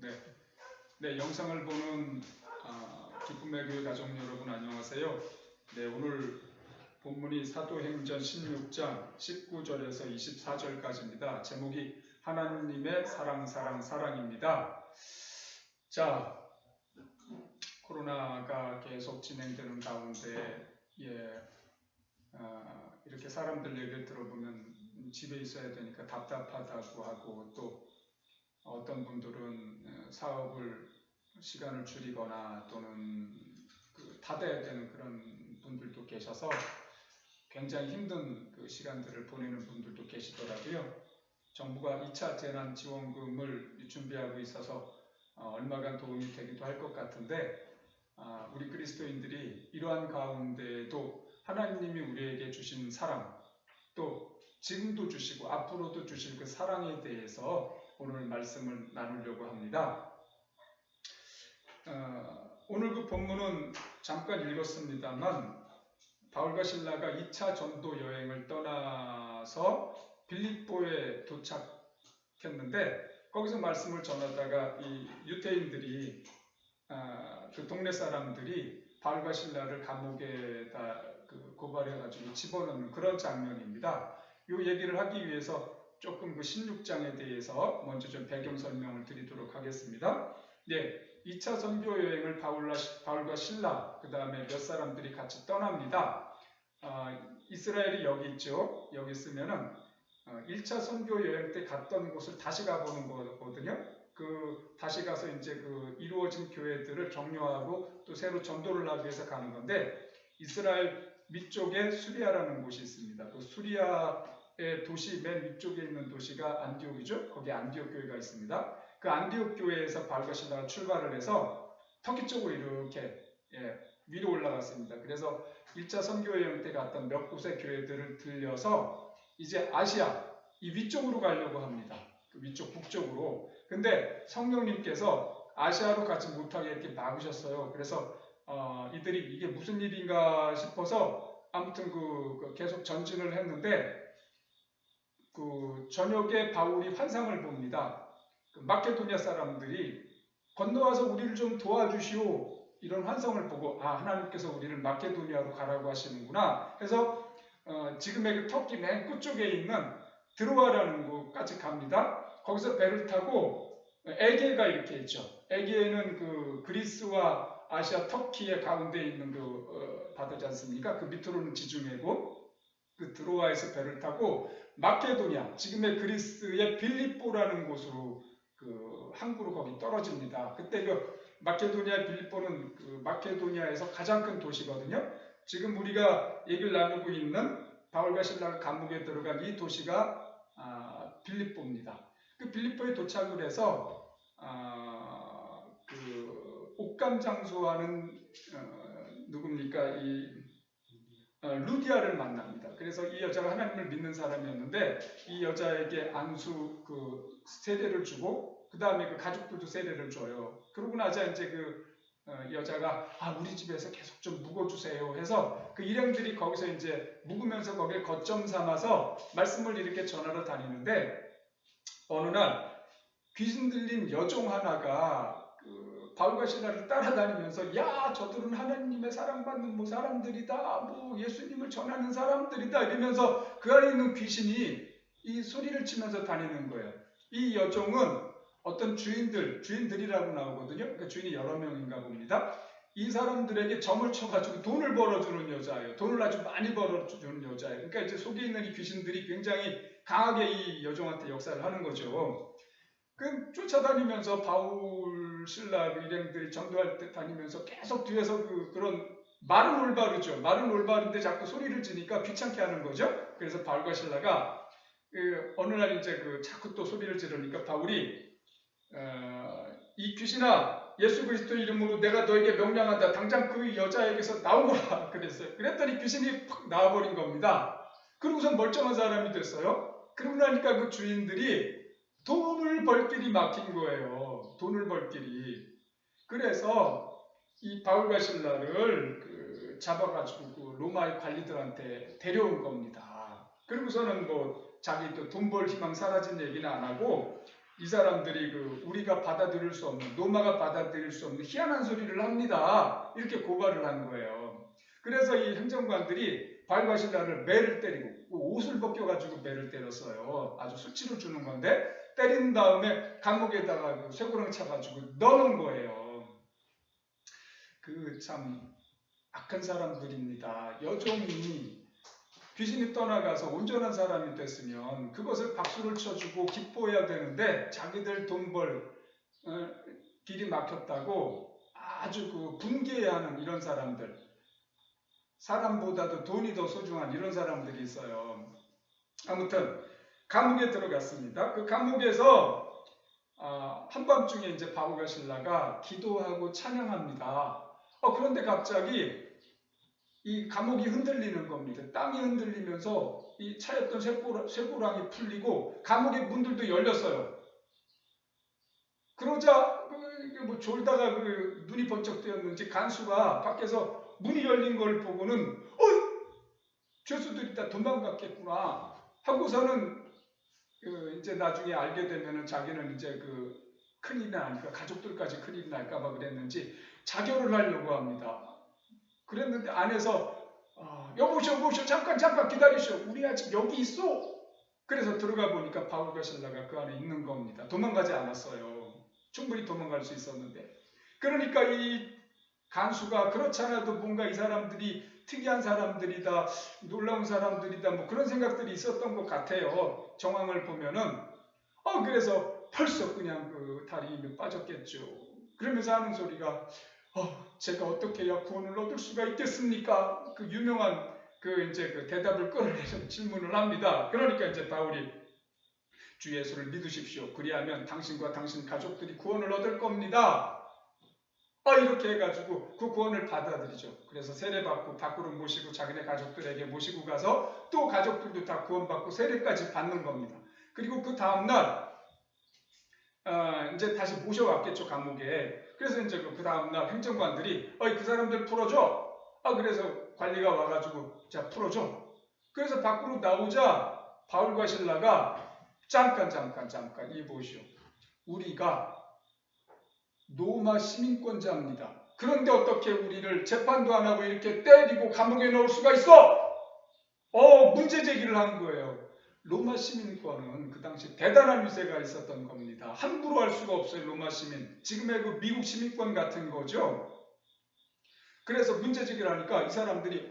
네, 영상을 보는 기쁨의 교회 가족 여러분 안녕하세요. 네, 오늘 본문이 사도행전 16장 19절에서 24절까지입니다. 제목이 하나님의 사랑, 사랑, 사랑입니다. 자, 코로나가 계속 진행되는 가운데 이렇게 사람들 얘기를 들어보면 집에 있어야 되니까 답답하다고 하고, 또 어떤 분들은 사업을 시간을 줄이거나 또는 닫아야 되는 그런 분들도 계셔서 굉장히 힘든 그 시간들을 보내는 분들도 계시더라고요. 정부가 2차 재난지원금을 준비하고 있어서 얼마간 도움이 되기도 할 것 같은데, 우리 그리스도인들이 이러한 가운데에도 하나님이 우리에게 주신 사랑, 또 지금도 주시고 앞으로도 주실 그 사랑에 대해서 오늘 말씀을 나누려고 합니다. 오늘 그 본문은 잠깐 읽었습니다만, 바울과 신라가 2차 전도 여행을 떠나서 빌립보에 도착했는데, 거기서 말씀을 전하다가 이 유대인들이 그 동네 사람들이 바울과 신라를 감옥에다 고발해가지고 집어넣는 그런 장면입니다. 이 얘기를 하기 위해서 조금 그 16장에 대해서 먼저 좀 배경 설명을 드리도록 하겠습니다. 네, 2차 선교 여행을 바울과 신라, 그 다음에 몇 사람들이 같이 떠납니다. 이스라엘이 여기 있죠. 여기 있으면은 1차 선교 여행 때 갔던 곳을 다시 가보는 거거든요. 다시 가서 이제 이루어진 교회들을 격려하고 또 새로 전도를 하기 위해서 가는 건데, 이스라엘 밑쪽에 수리아라는 곳이 있습니다. 그 수리아의 도시 맨 위쪽에 있는 도시가 안디옥이죠. 거기 안디옥 교회가 있습니다. 그 안디옥 교회에서 바울과 신라가 출발을 해서 터키 쪽으로 이렇게 위로 올라갔습니다. 그래서 1차 선교 여행 때 갔던 몇 곳의 교회들을 들려서 이제 아시아 이 위쪽으로 가려고 합니다. 그 위쪽 북쪽으로. 근데 성령님께서 아시아로 가지 못하게 이렇게 막으셨어요. 그래서 이들이 이게 무슨 일인가 싶어서 아무튼 계속 전진을 했는데, 저녁에 바울이 환상을 봅니다. 마케도니아 사람들이 건너와서 우리를 좀 도와주시오, 이런 환상을 보고 하나님께서 우리를 마케도니아로 가라고 하시는구나 해서 지금의 터키 맨 끝쪽에 있는 드로아라는 곳까지 갑니다. 거기서 배를 타고 에게가 이렇게 있죠. 에게는 그리스와 아시아 터키의 가운데 있는 바다지 않습니까? 그 밑으로는 지중해고, 그 드로아에서 배를 타고 마케도니아, 지금의 그리스의 빌립보라는 곳으로 항구로 거기 떨어집니다. 그때 마케도니아 빌립보는 마케도니아에서 가장 큰 도시거든요. 지금 우리가 얘기를 나누고 있는 바울과 신라가 감옥에 들어간 이 도시가 빌립보입니다. 그 빌립보에 도착을 해서 옥감 장수하는 누굽니까? 루디아를 만납니다. 그래서 이 여자가 하나님을 믿는 사람이었는데, 이 여자에게 안수 세례를 주고, 그 다음에 가족들도 세례를 줘요. 그러고 나자 이제 여자가 우리 집에서 계속 좀 묵어주세요 해서 그 일행들이 거기서 이제 묵으면서 거기에 거점 삼아서 말씀을 이렇게 전하러 다니는데, 어느 날 귀신 들린 여종 하나가 바울과 신라를 따라다니면서 저들은 하나님의 사랑받는 사람들이다, 예수님을 전하는 사람들이다 이러면서 그 안에 있는 귀신이 이 소리를 치면서 다니는 거예요. 이 여종은 어떤 주인들이라고 나오거든요. 그러니까 주인이 여러 명인가 봅니다. 이 사람들에게 점을 쳐가지고 돈을 벌어주는 여자예요. 돈을 아주 많이 벌어주는 여자예요. 그러니까 이제 속에 있는 이 귀신들이 굉장히 강하게 이 여종한테 역사를 하는 거죠. 쫓아다니면서 바울, 신라 일행들이 전도할 때 다니면서 계속 뒤에서 그런 말은 올바르죠. 말은 올바른데 자꾸 소리를 지니까 귀찮게 하는 거죠. 그래서 바울과 신라가 어느 날 이제 자꾸 또 소리를 지르니까 바울이 이 귀신아, 예수 그리스도 이름으로 내가 너에게 명령한다. 당장 그 여자에게서 나오거라 그랬어요. 그랬더니 귀신이 팍 나와버린 겁니다. 그러고서 멀쩡한 사람이 됐어요. 그러고 나니까 그 주인들이 돈을 벌 길이 막힌 거예요. 돈을 벌 길이. 그래서 이 바울과 신라를 잡아가지고 로마의 관리들한테 데려온 겁니다. 그리고서는 자기 또 돈 벌 희망 사라진 얘기는 안 하고 이 사람들이 우리가 받아들일 수 없는, 로마가 받아들일 수 없는 희한한 소리를 합니다. 이렇게 고발을 한 거예요. 그래서 이 행정관들이 바울과 실라를 매를 때리고 옷을 벗겨가지고 매를 때렸어요. 아주 수치를 주는 건데 때린 다음에 감옥에다가 쇠고랑 차가지고 넣는 거예요. 참 악한 사람들입니다. 여종이 귀신이 떠나가서 온전한 사람이 됐으면 그것을 박수를 쳐주고 기뻐해야 되는데 자기들 돈 벌 길이 막혔다고 아주 분개해하는 이런 사람들, 사람보다도 돈이 더 소중한 이런 사람들이 있어요. 아무튼 감옥에 들어갔습니다. 그 감옥에서 한밤중에 이제 바울과 실라가 기도하고 찬양합니다. 그런데 갑자기 이 감옥이 흔들리는 겁니다. 땅이 흔들리면서 이 차였던 쇠고랑이 풀리고 감옥의 문들도 열렸어요. 그러자 졸다가 눈이 번쩍 뜨였는지 간수가 밖에서 문이 열린 걸 보고는 죄수들이 다 도망갔겠구나 하고서는 이제 나중에 알게 되면은 자기는 이제 큰일이 나니까 가족들까지 큰일이 날까봐 그랬는지 자결을 하려고 합니다. 그랬는데 안에서 여보시오 잠깐 기다리시오. 우리 아직 여기 있어. 그래서 들어가 보니까 바울과 실라가 그 안에 있는 겁니다. 도망가지 않았어요. 충분히 도망갈 수 있었는데. 그러니까 이 간수가 그렇지 않아도 뭔가 이 사람들이 특이한 사람들이다, 놀라운 사람들이다, 뭐 그런 생각들이 있었던 것 같아요. 정황을 보면은. 그래서 벌써 그냥 다리 힘이 빠졌겠죠. 그러면서 하는 소리가 제가 어떻게 해야 구원을 얻을 수가 있겠습니까? 유명한 대답을 끌어내는 질문을 합니다. 그러니까 이제 바울이 주 예수를 믿으십시오. 그리하면 당신과 당신 가족들이 구원을 얻을 겁니다. 이렇게 해가지고 그 구원을 받아들이죠. 그래서 세례받고 밖으로 모시고 자기네 가족들에게 모시고 가서 또 가족들도 다 구원받고 세례까지 받는 겁니다. 그리고 그 다음날 이제 다시 모셔왔겠죠, 감옥에. 그래서 이제 그 다음날 행정관들이 그 사람들 풀어줘. 그래서 관리가 와가지고 자 풀어줘. 그래서 밖으로 나오자 바울과 실라가 잠깐 이 보시오. 우리가 로마 시민권자입니다. 그런데 어떻게 우리를 재판도 안 하고 이렇게 때리고 감옥에 넣을 수가 있어? 문제 제기를 한 거예요. 로마 시민권은 그 당시 대단한 위세가 있었던 겁니다. 함부로 할 수가 없어요. 로마 시민. 지금의 미국 시민권 같은 거죠. 그래서 문제 제기를 하니까 이 사람들이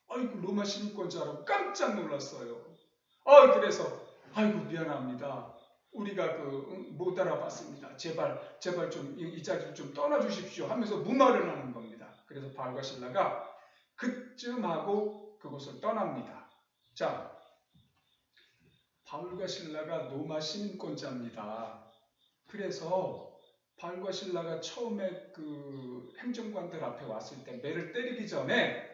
아이고 로마 시민권자라고 깜짝 놀랐어요. 그래서 아이고 미안합니다. 우리가 못 알아봤습니다. 제발 좀 이 자리를 좀 떠나주십시오 하면서 무마를 하는 겁니다. 그래서 바울과 실라가 그쯤하고 그곳을 떠납니다. 자, 바울과 실라가 로마 시민권자입니다. 그래서 바울과 실라가 처음에 행정관들 앞에 왔을 때 매를 때리기 전에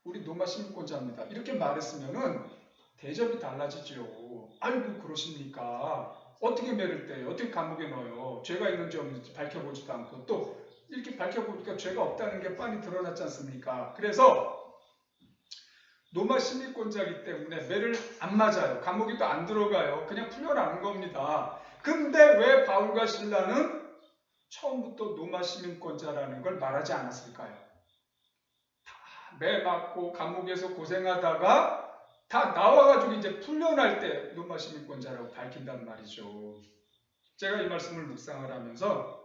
우리 로마 시민권자입니다. 이렇게 말했으면은 대접이 달라지죠. 아이고 그러십니까? 어떻게 매를 때요? 어떻게 감옥에 넣어요? 죄가 있는지 없는지 밝혀보지도 않고 또 이렇게 밝혀보니까 죄가 없다는 게 빤히 드러났지 않습니까? 그래서 로마 시민권자이기 때문에 매를 안 맞아요. 감옥에도 안 들어가요. 그냥 풀려나는 겁니다. 근데 왜 바울과 실라는 처음부터 로마 시민권자라는 걸 말하지 않았을까요? 다 매 맞고 감옥에서 고생하다가 다 나와가지고 이제 풀려날 때 로마 시민권자라고 밝힌단 말이죠. 제가 이 말씀을 묵상을 하면서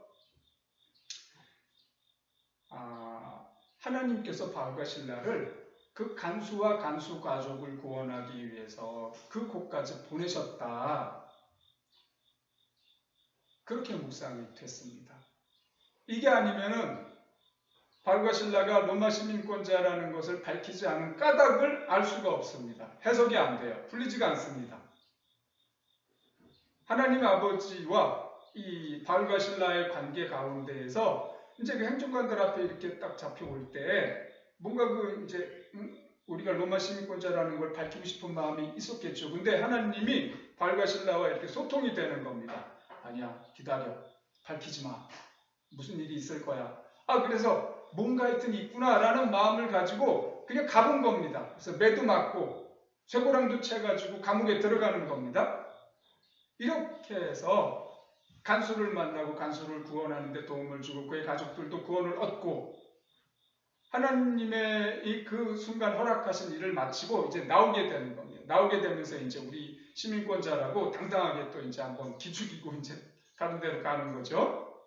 하나님께서 바울과 실라를 그 간수와 간수 가족을 구원하기 위해서 그 곳까지 보내셨다. 그렇게 묵상이 됐습니다. 이게 아니면은 바울과 실라가 로마 시민권자라는 것을 밝히지 않은 까닭을 알 수가 없습니다. 해석이 안 돼요. 풀리지가 않습니다. 하나님 아버지와 이 바울과 실라의 관계 가운데에서 이제 행정관들 앞에 이렇게 딱 잡혀올 때 뭔가 우리가 로마 시민권자라는 걸 밝히고 싶은 마음이 있었겠죠. 근데 하나님이 바울과 실라와 이렇게 소통이 되는 겁니다. 아니야, 기다려. 밝히지 마. 무슨 일이 있을 거야. 그래서 뭔가 하여튼 있구나라는 마음을 가지고 그냥 가본 겁니다. 그래서 매도 맞고 쇠고랑도 채가지고 감옥에 들어가는 겁니다. 이렇게 해서 간수를 만나고 간수를 구원하는 데 도움을 주고 그의 가족들도 구원을 얻고 하나님의 그 순간 허락하신 일을 마치고 이제 나오게 되는 겁니다. 나오게 되면서 이제 우리 시민권자라고 당당하게 또 이제 한번 기죽이고 이제 다른 데로 가는 거죠.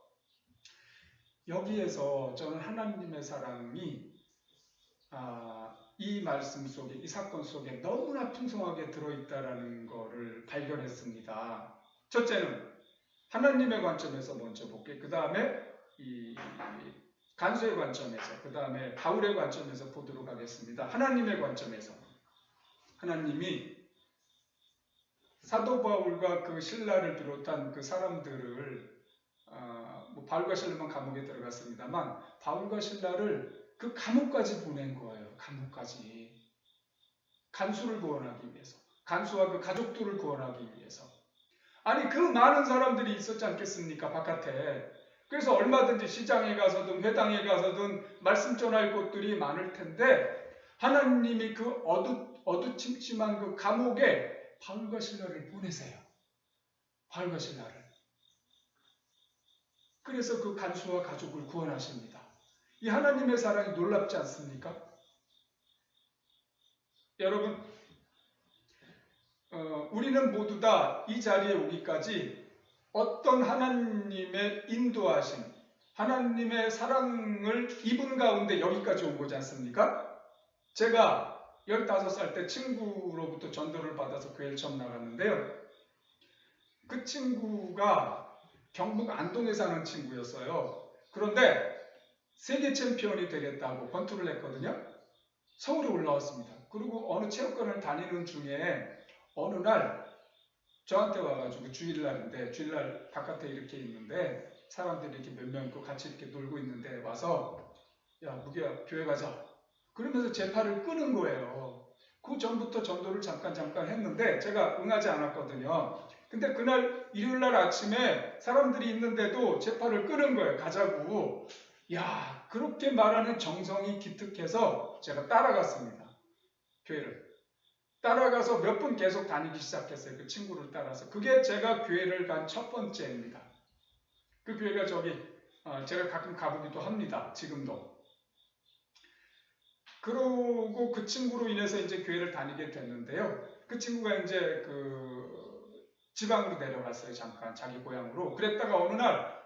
여기에서 저는 하나님의 사랑이 이 말씀 속에, 이 사건 속에 너무나 풍성하게 들어있다라는 것을 발견했습니다. 첫째는 하나님의 관점에서 먼저 볼게요. 그 다음에 이 간수의 관점에서, 그 다음에 바울의 관점에서 보도록 하겠습니다. 하나님의 관점에서. 하나님이 사도 바울과 그 신라를 비롯한 그 사람들을 바울과 신라만 감옥에 들어갔습니다만 바울과 신라를 그 감옥까지 보낸 거예요. 감옥까지. 간수를 구원하기 위해서. 간수와 그 가족들을 구원하기 위해서. 아니 그 많은 사람들이 있었지 않겠습니까? 바깥에. 그래서 얼마든지 시장에 가서든 회당에 가서든 말씀 전할 곳들이 많을 텐데 하나님이 그 어두침침한 그 감옥에 바울과 신라를 보내세요. 바울과 신라를. 그래서 그 간수와 가족을 구원하십니다. 이 하나님의 사랑이 놀랍지 않습니까? 여러분, 우리는 모두 다 이 자리에 오기까지 어떤 하나님의 인도하심, 하나님의 사랑을 입은 가운데 여기까지 온 거지 않습니까? 제가 15살 때 친구로부터 전도를 받아서 교회를 처음 나갔는데요. 그 친구가 경북 안동에 사는 친구였어요. 그런데 세계 챔피언이 되겠다고 권투를 했거든요. 서울에 올라왔습니다. 그리고 어느 체육관을 다니는 중에 어느 날 저한테 와가지고 주일날인데 주일날 바깥에 이렇게 있는데 사람들이 이렇게 몇 명 있고 같이 이렇게 놀고 있는데 와서 야 무기야 교회 가자 그러면서 제 팔을 끄는 거예요. 그 전부터 전도를 잠깐 했는데 제가 응하지 않았거든요. 근데 그날 일요일날 아침에 사람들이 있는데도 제 팔을 끄는 거예요. 가자고. 야 그렇게 말하는 정성이 기특해서 제가 따라갔습니다. 교회를. 따라가서 몇 분 계속 다니기 시작했어요. 그 친구를 따라서. 그게 제가 교회를 간 첫 번째입니다. 그 교회가 저기 제가 가끔 가보기도 합니다. 지금도. 그러고 그 친구로 인해서 이제 교회를 다니게 됐는데요. 그 친구가 이제 그 지방으로 내려갔어요. 잠깐 자기 고향으로. 그랬다가 어느 날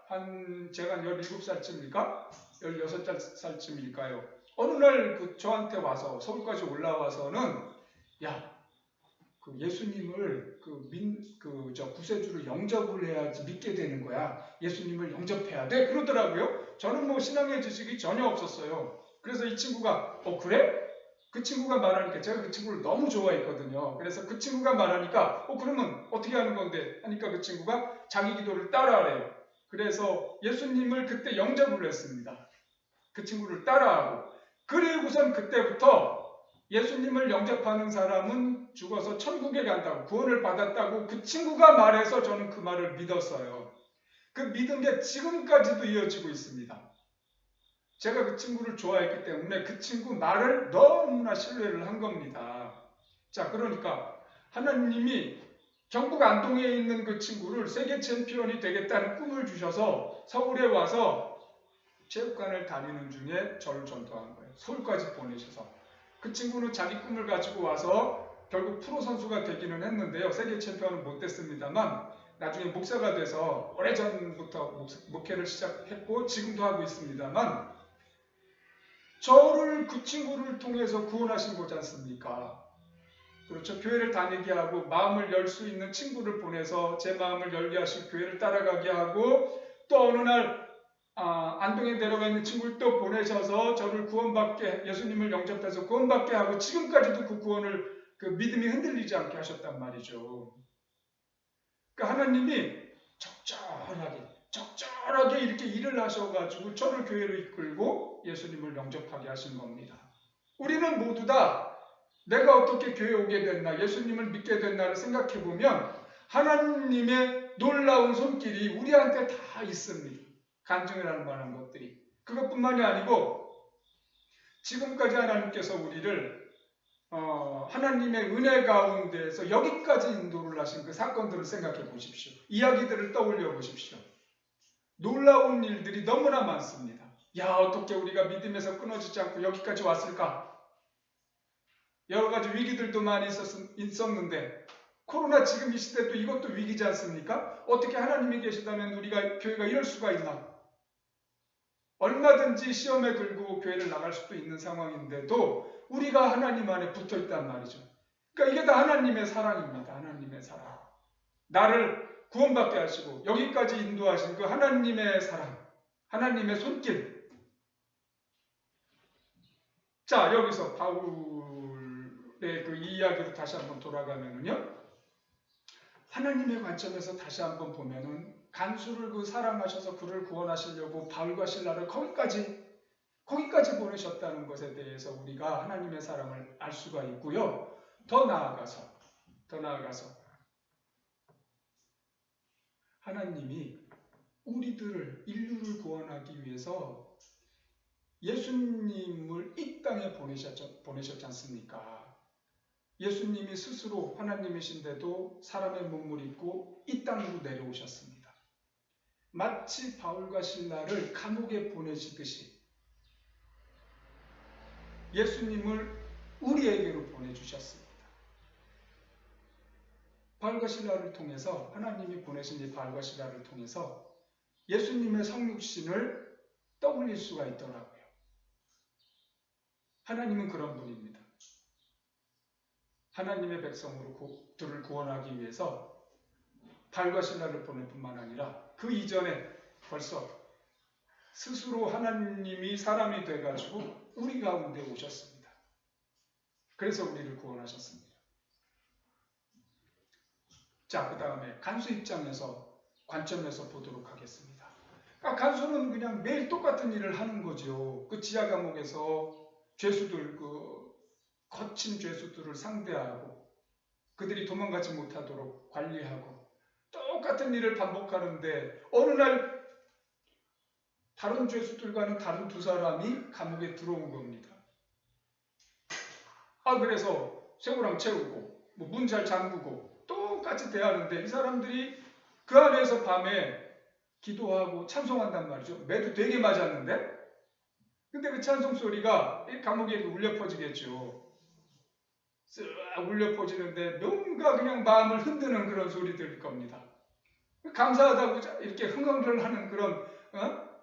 제가 한 17살쯤일까? 16살쯤일까요? 어느 날 그 저한테 와서 서울까지 올라와서는 야, 그 예수님을 구세주로 영접을 해야지 믿게 되는 거야. 예수님을 영접해야 돼. 그러더라고요. 저는 뭐 신앙의 지식이 전혀 없었어요. 그래서 이 친구가 그래? 그 친구가 말하니까 제가 그 친구를 너무 좋아했거든요. 그래서 그 친구가 말하니까 그러면 어떻게 하는 건데? 하니까 그 친구가 자기 기도를 따라하래요. 그래서 예수님을 그때 영접을 했습니다. 그 친구를 따라하고. 그리고선 그때부터 예수님을 영접하는 사람은 죽어서 천국에 간다고 구원을 받았다고 그 친구가 말해서 저는 그 말을 믿었어요. 그 믿은 게 지금까지도 이어지고 있습니다. 제가 그 친구를 좋아했기 때문에 그 친구 말을 너무나 신뢰를 한 겁니다. 자, 그러니까 하나님이 경북 안동에 있는 그 친구를 세계 챔피언이 되겠다는 꿈을 주셔서 서울에 와서 체육관을 다니는 중에 저를 전도한 거예요. 서울까지 보내셔서. 그 친구는 자기 꿈을 가지고 와서 결국 프로 선수가 되기는 했는데요. 세계 챔피언은 못 됐습니다만 나중에 목사가 돼서 오래전부터 목회를 시작했고 지금도 하고 있습니다만 저를 그 친구를 통해서 구원하신 거지 않습니까? 그렇죠. 교회를 다니게 하고 마음을 열 수 있는 친구를 보내서 제 마음을 열게 하시고 교회를 따라가게 하고 또 어느 날 안동에 내려가 있는 친구를 또 보내셔서 저를 구원받게 예수님을 영접해서 구원받게 하고 지금까지도 그 구원을 그 믿음이 흔들리지 않게 하셨단 말이죠. 그러니까 하나님이 적절하게 이렇게 일을 하셔가지고 저를 교회로 이끌고 예수님을 영접하게 하신 겁니다. 우리는 모두 다 내가 어떻게 교회에 오게 됐나 예수님을 믿게 됐나를 생각해보면 하나님의 놀라운 손길이 우리한테 다 있습니다. 간증을 할 만한 것들이. 그것뿐만이 아니고 지금까지 하나님께서 우리를 하나님의 은혜 가운데에서 여기까지 인도를 하신 그 사건들을 생각해 보십시오. 이야기들을 떠올려 보십시오. 놀라운 일들이 너무나 많습니다. 야, 어떻게 우리가 믿음에서 끊어지지 않고 여기까지 왔을까? 여러 가지 위기들도 많이 있었는데 코로나 지금 이 시대도 이것도 위기지 않습니까? 어떻게 하나님이 계시다면 우리가 교회가 이럴 수가 있나? 얼마든지 시험에 들고 교회를 나갈 수도 있는 상황인데도 우리가 하나님 안에 붙어 있단 말이죠. 그러니까 이게 다 하나님의 사랑입니다. 하나님의 사랑. 나를 구원받게 하시고 여기까지 인도하신 그 하나님의 사랑, 하나님의 손길. 자, 여기서 바울의 그 이야기로 다시 한번 돌아가면은요. 하나님의 관점에서 다시 한번 보면은 간수를 그 사랑하셔서 그를 구원하시려고 바울과 실라를 거기까지 보내셨다는 것에 대해서 우리가 하나님의 사랑을 알 수가 있고요. 더 나아가서 하나님이 우리들을 인류를 구원하기 위해서 예수님을 이 땅에 보내셨지 않습니까? 예수님이 스스로 하나님이신데도 사람의 몸을 입고 이 땅으로 내려오셨습니다. 마치 바울과 실라를 감옥에 보내시듯이 예수님을 우리에게로 보내주셨습니다. 바울과 실라를 통해서 하나님이 보내신 이 바울과 실라를 통해서 예수님의 성육신을 떠올릴 수가 있더라고요. 하나님은 그런 분입니다. 하나님의 백성들을 구원하기 위해서 바울과 실라를 보낼 뿐만 아니라 그 이전에 벌써 스스로 하나님이 사람이 돼가지고 우리 가운데 오셨습니다. 그래서 우리를 구원하셨습니다. 자, 그 다음에 간수 관점에서 보도록 하겠습니다. 그러니까 간수는 그냥 매일 똑같은 일을 하는 거죠. 그 지하 감옥에서 죄수들, 거친 죄수들을 상대하고 그들이 도망가지 못하도록 관리하고 똑같은 일을 반복하는데 어느 날 다른 죄수들과는 다른 두 사람이 감옥에 들어온 겁니다. 그래서 쇠고랑 채우고 문 잘 잠그고 똑같이 대하는데 이 사람들이 그 안에서 밤에 기도하고 찬송한단 말이죠. 매도 되게 맞았는데 근데 그 찬송 소리가 이 감옥에 울려 퍼지겠죠. 쓱 울려 퍼지는데 뭔가 그냥 마음을 흔드는 그런 소리들일 겁니다. 감사하다고 이렇게 흥얼을 하는 그런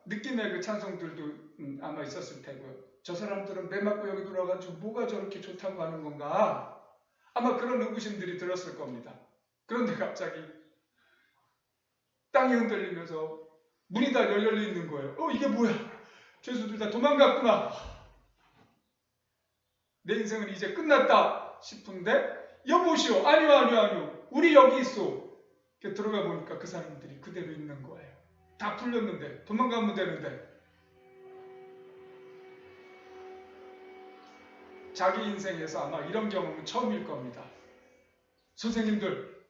느낌의 그 찬송들도 아마 있었을 테고요. 저 사람들은 매 맞고 여기 들어와가지고 뭐가 저렇게 좋다고 하는 건가? 아마 그런 의구심들이 들었을 겁니다. 그런데 갑자기 땅이 흔들리면서 문이 다 열려 있는 거예요. 이게 뭐야? 죄수들 다 도망갔구나. 내 인생은 이제 끝났다 싶은데 여보시오. 아니요. 우리 여기 있어. 들어가 보니까 그 사람들이 그대로 있는 거예요. 다 풀렸는데 도망가면 되는데 자기 인생에서 아마 이런 경험은 처음일 겁니다. 선생님들,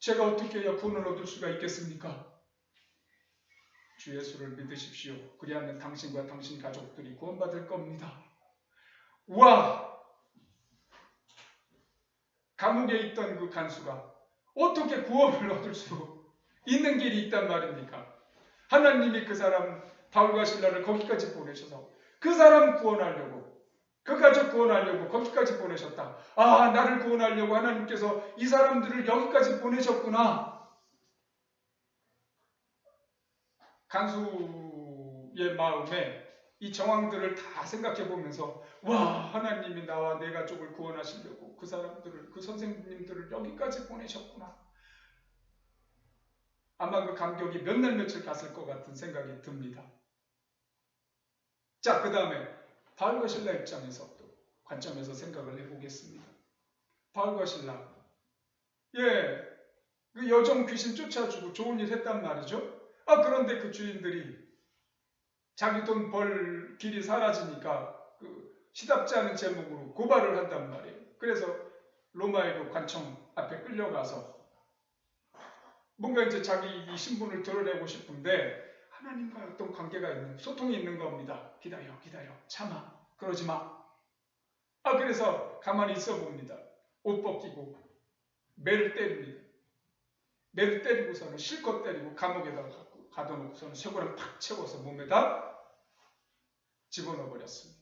제가 어떻게 해야 구원을 얻을 수가 있겠습니까? 주 예수를 믿으십시오. 그리하면 당신과 당신 가족들이 구원받을 겁니다. 와! 감옥에 있던 그 간수가 어떻게 구원을 얻을 수 있는 길이 있단 말입니까? 하나님이 그 사람 바울과 실라를 거기까지 보내셔서 그 사람 구원하려고 그 가족 구원하려고 거기까지 보내셨다. 나를 구원하려고 하나님께서 이 사람들을 여기까지 보내셨구나. 간수의 마음에 이 정황들을 다 생각해 보면서 하나님이 나와 내 가족을 구원하시려고 그 사람들을, 그 선생님들을 여기까지 보내셨구나. 아마 그 감격이 몇 날 며칠 갔을 것 같은 생각이 듭니다. 자, 그 다음에 바울과 실라 입장에서 또 관점에서 생각을 해보겠습니다. 바울과 실라, 그 여종 귀신 쫓아주고 좋은 일 했단 말이죠. 그런데 그 주인들이 자기 돈 벌 길이 사라지니까 시답지 않은 제목으로 고발을 한단 말이에요. 그래서 로마의 관청 앞에 끌려가서 뭔가 이제 자기 이 신분을 드러내고 싶은데 하나님과 어떤 관계가 있는, 소통이 있는 겁니다. 기다려, 참아, 그러지 마. 그래서 가만히 있어 봅니다. 옷 벗기고 매를 때립니다. 매를 때리고서는 실컷 때리고 감옥에다가 가둬놓고서는 쇠고랑 팍 채워서 몸에다 집어넣어 버렸습니다.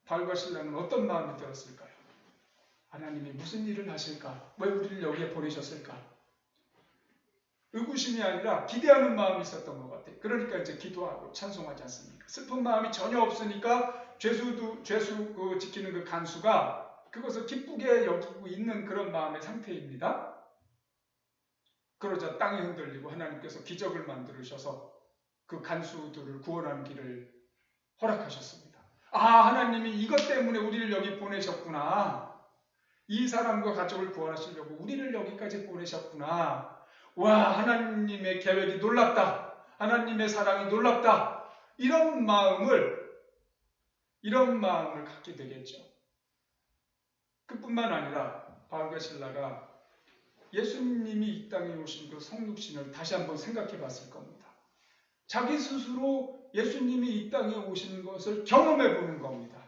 바울과 실라는 어떤 마음이 들었을까요? 하나님이 무슨 일을 하실까? 왜 우리를 여기에 보내셨을까? 의구심이 아니라 기대하는 마음이 있었던 것 같아요. 그러니까 이제 기도하고 찬송하지 않습니까? 슬픈 마음이 전혀 없으니까 죄수 지키는 그 간수가 그것을 기쁘게 여기고 있는 그런 마음의 상태입니다. 그러자 땅이 흔들리고 하나님께서 기적을 만들으셔서 그 간수들을 구원하는 길을 허락하셨습니다. 하나님이 이것 때문에 우리를 여기 보내셨구나. 이 사람과 가족을 구원하시려고 우리를 여기까지 보내셨구나. 와, 하나님의 계획이 놀랍다. 하나님의 사랑이 놀랍다. 이런 마음을 갖게 되겠죠. 그뿐만 아니라 바울과 실라가 예수님이 이 땅에 오신 그 성육신을 다시 한번 생각해 봤을 겁니다. 자기 스스로 예수님이 이 땅에 오신 것을 경험해 보는 겁니다.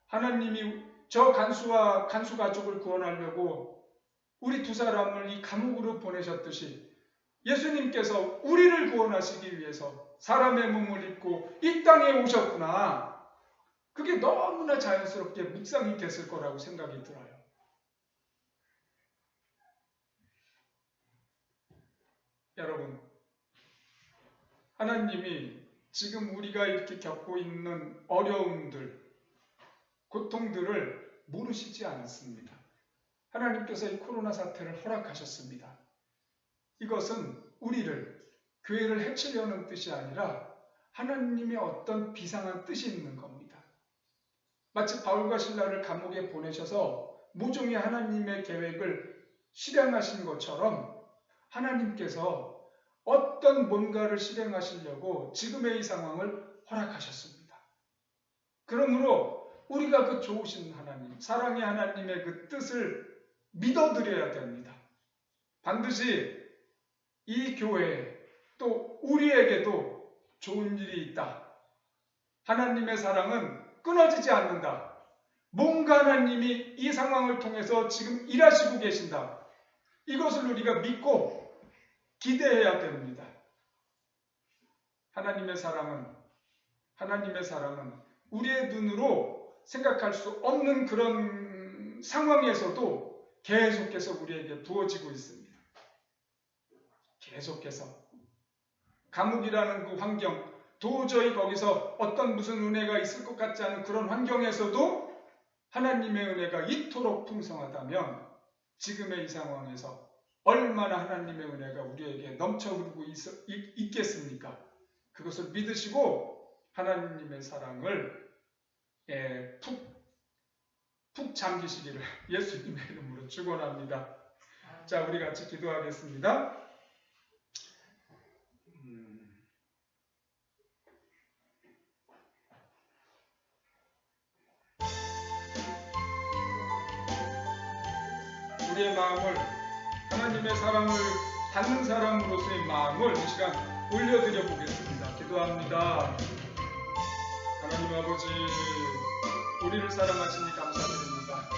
하나님이 저 간수 가족을 구원하려고 우리 두 사람을 이 감옥으로 보내셨듯이 예수님께서 우리를 구원하시기 위해서 사람의 몸을 입고 이 땅에 오셨구나. 그게 너무나 자연스럽게 묵상이 됐을 거라고 생각이 들어요. 여러분, 하나님이 지금 우리가 이렇게 겪고 있는 어려움들, 고통들을 모르시지 않습니다. 하나님께서 이 코로나 사태를 허락하셨습니다. 이것은 우리를, 교회를 해치려는 뜻이 아니라 하나님의 어떤 비상한 뜻이 있는 겁니다. 마치 바울과 실라를 감옥에 보내셔서 모종의 하나님의 계획을 실행하신 것처럼 하나님께서 어떤 뭔가를 실행하시려고 지금의 이 상황을 허락하셨습니다. 그러므로 우리가 그 좋으신 하나님, 사랑의 하나님의 그 뜻을 믿어드려야 됩니다. 반드시 이 교회에 또 우리에게도 좋은 일이 있다. 하나님의 사랑은 끊어지지 않는다. 뭔가 하나님이 이 상황을 통해서 지금 일하시고 계신다. 이것을 우리가 믿고 기대해야 됩니다. 하나님의 사랑은 우리의 눈으로 생각할 수 없는 그런 상황에서도 계속해서 우리에게 부어지고 있습니다. 계속해서 감옥이라는 그 환경, 도저히 거기서 어떤 무슨 은혜가 있을 것 같지 않은 그런 환경에서도 하나님의 은혜가 이토록 풍성하다면 지금의 이 상황에서 얼마나 하나님의 은혜가 우리에게 넘쳐 흐르고 있겠습니까? 그것을 믿으시고 하나님의 사랑을 푹 잠기시기를 예수님의 이름으로 축원합니다. 자, 우리 같이 기도하겠습니다. 우리의 마음을, 하나님의 사랑을 받는 사람으로서의 마음을 이 시간 올려드려 보겠습니다. 기도합니다. 하나님 아버지, 우리를 사랑하시니 감사드립니다.